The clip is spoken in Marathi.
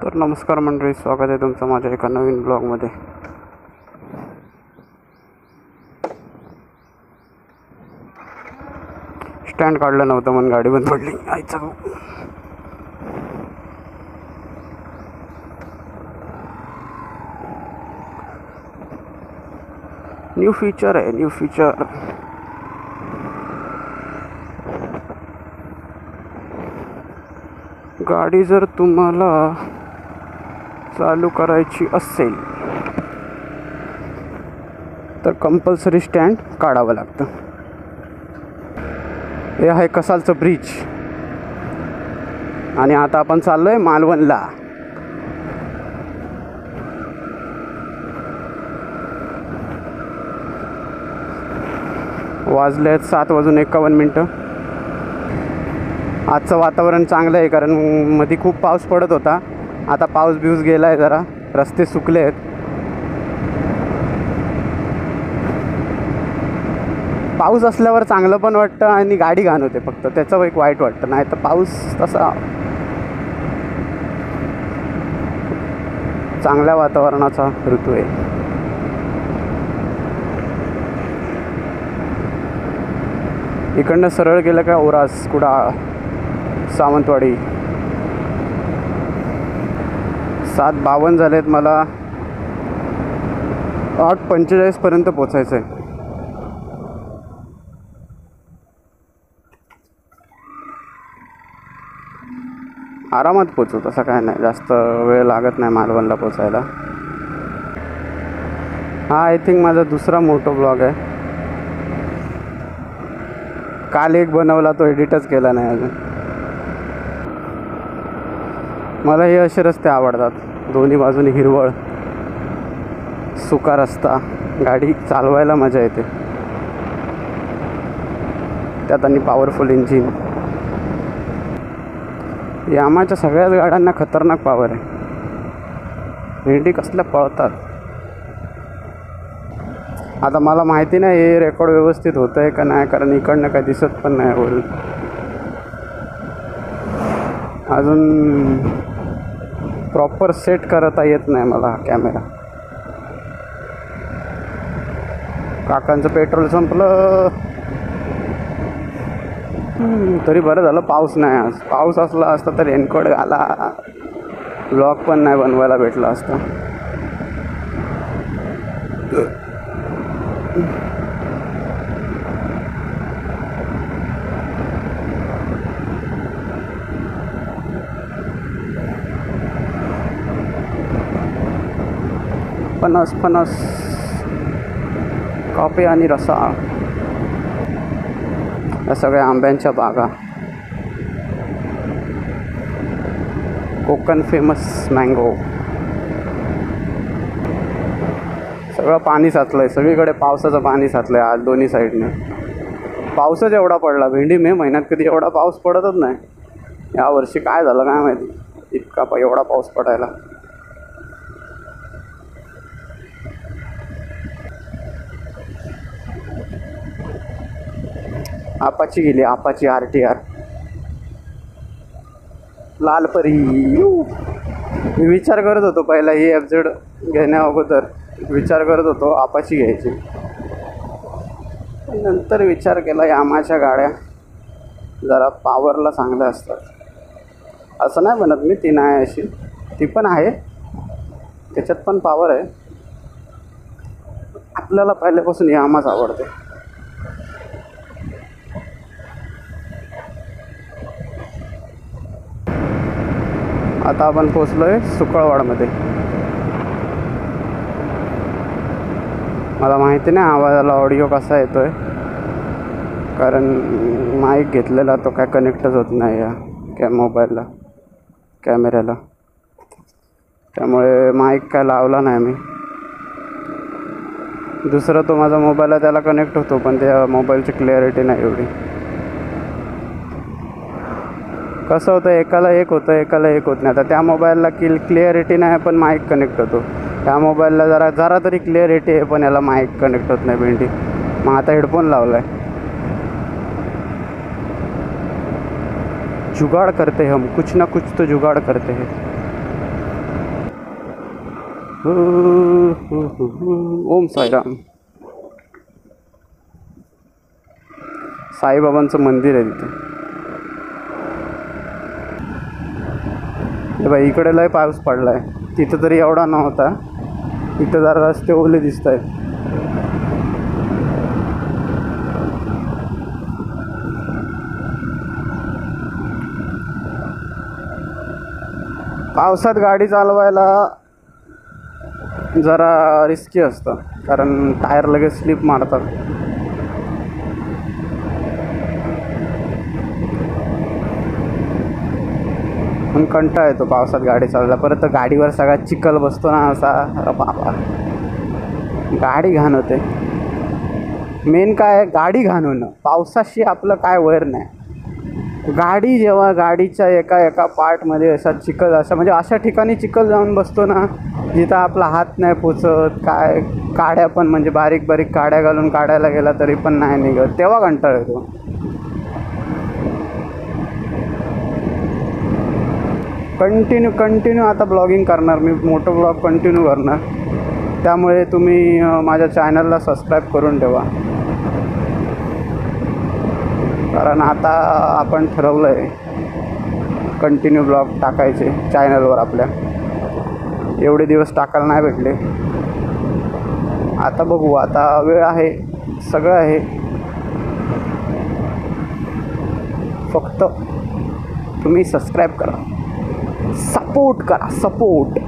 तर नमस्कार मंडळी, स्वागत आहे तुमचं माझ्या एका नवीन ब्लॉगमध्ये. स्टँड काढलं नव्हतं म्हणून गाडी बंद पडली. आईचा भाऊ. न्यू फीचर आहे, न्यू फीचर. गाडी जर तुम्हाला चालू करायची असेल तर कंपल्सरी स्टँड काढावं लागतं. हे आहे कसालचं ब्रिज आणि आता आपण चाललोय मालवणला. वाजले आहेत 7:51. आजचं वातावरण चांगलं आहे कारण मध्ये खूप पाऊस पडत होता. आता पाऊस बिऊस गेला आहे, जरा रस्ते सुकले आहेत. पाऊस असल्यावर चांगलं पण वाटतं आणि गाडी घाण होते, फक्त त्याचं एक वाईट वाटतं. नाही तर पाऊस तसा चांगल्या वातावरणाचा ऋतू आहे. इकडनं सरळ गेलं का ओरास, कुडाळ, सावंतवाडी. 7:52 झालेत. मला 8:45 पर्यंत पोचायचं आहे. आरामात पोचू, तसं काय नाही, जास्त वेळ लागत नाही मालवणला पोचायला. हा आय थिंक माझा दुसरा मोठा ब्लॉग आहे. काल एक बनवला, तो एडिटच केला नाही अजून. मला हे असे रस्ते आवडतात, दोन्ही बाजूनी हिरवळ, सुका रस्ता, गाडी चालवायला मजा येते. त्यात आणि पॉवरफुल इंजिन. यामाच्या सगळ्याच गाड्यांना खतरनाक पॉवर आहे. भेंडी कसल्या पळतात. आता मला माहिती नाही हे रेकॉर्ड व्यवस्थित होतं आहे का नाही, कारण इकडनं काय दिसत पण नाही वरून. अजून प्रॉपर सेट करता येत नाही मला कॅमेरा. काकांचं पेट्रोल संपलं. तरी बरं झालं पाऊस नाही. आज पाऊस असला असता तर रेनकोट घाला, ब्लॉग पण नाही बनवायला भेटला असता. फणस फणस, कॉफी आणि रसा, या सगळ्या आंब्यांच्या बागा. Konkan famous mango. सगळं पाणी साचलं आहे, सगळीकडे पावसाचं पाणी साचलं आहे आज दोन्ही साईडने. पाऊसच एवढा पडला. भेंडी मे महिन्यात कधी एवढा पाऊस पडतच नाही. यावर्षी काय झालं काय माहिती, इतका एवढा पाऊस पडायला. आपाची गेली, आपाची RTR लालपरी. मी विचार करत होतो पहिला ही FZ घेण्या अगोदर विचार करत होतो आपाची घ्यायची. नंतर विचार केला यामाच्या गाड्या जरा पॉवरला चांगल्या असतात. असं नाही म्हणत मी ती नाही अशी, ती पण आहे, त्याच्यात पण पॉवर आहे. आपल्याला पहिल्यापासून यामाच आवडते. आता आपण पोचलोय सुकळवाडमध्ये. मला माहिती नाही आवाजाला ऑडिओ कसा येतोय, कारण माईक घेतलेला तो काय कनेक्टच होत नाही या मोबाईलला, कॅमेऱ्याला. त्यामुळे माईक काय लावला नाही मी. दुसरा तो माझा मोबाईल आहे त्याला कनेक्ट होतो, पण त्या मोबाईलची क्लॅरिटी नाही एवढी. कसं होतं, एकाला एक होतं एकाला एक होत नाही. आता त्या मोबाईलला क्लिअरिटी नाही पण माईक कनेक्ट होतो. त्या मोबाईलला जरा तरी क्लिअरिटी आहे पण याला माईक कनेक्ट होत नाही भेंडी. मग आता हेडफोन लावला आहे. जुगाड़ करते हैं हम, कुछ ना कुछ तो जुगाड़ करते हैं. ओम साईराम. साईबाबांचं मंदिर आहे तिथे. हे बाई इकडे लय पाऊस पडलाय. तिथं तरी एवढा नव्हता. इथं जरा रस्ते ओले दिसत आहेत. पावसात गाडी चालवायला जरा रिस्की असतं, कारण टायर लगेच स्लिप मारतात. पण कंटाळा येतो पावसात गाडी चालवायला. परत गाडीवर सगळा चिखल बसतो ना असा. अरे बाबा, गाडी घाण होते. मेन काय आहे, गाडी घाण होणं. पावसाशी आपलं काय वैर नाही. गाडी जेव्हा गाडीच्या एका पार्टमध्ये असा चिखल, असा म्हणजे अशा ठिकाणी चिखल जाऊन बसतो ना जिथं आपला हात नाही पोचत. काय काड्या पण म्हणजे बारीक बारीक काड्या घालून काढायला गेला तरी पण नाही निघत, तेव्हा कंटाळा येतो. कंटिन्यू आता ब्लॉगिंग करणार मी. मोठं ब्लॉग कंटिन्यू करणार. त्यामुळे तुम्ही माझ्या चॅनलला सबस्क्राईब करून ठेवा. कारण आता आपण ठरवलं आहे कंटिन्यू ब्लॉग टाकायचे चॅनलवर आपल्या. एवढे दिवस टाकायला नाही भेटले. आता बघू, आता वेळ आहे, सगळं आहे. फक्त तुम्ही सबस्क्राईब करा, सपोर्ट करा, सपोर्ट.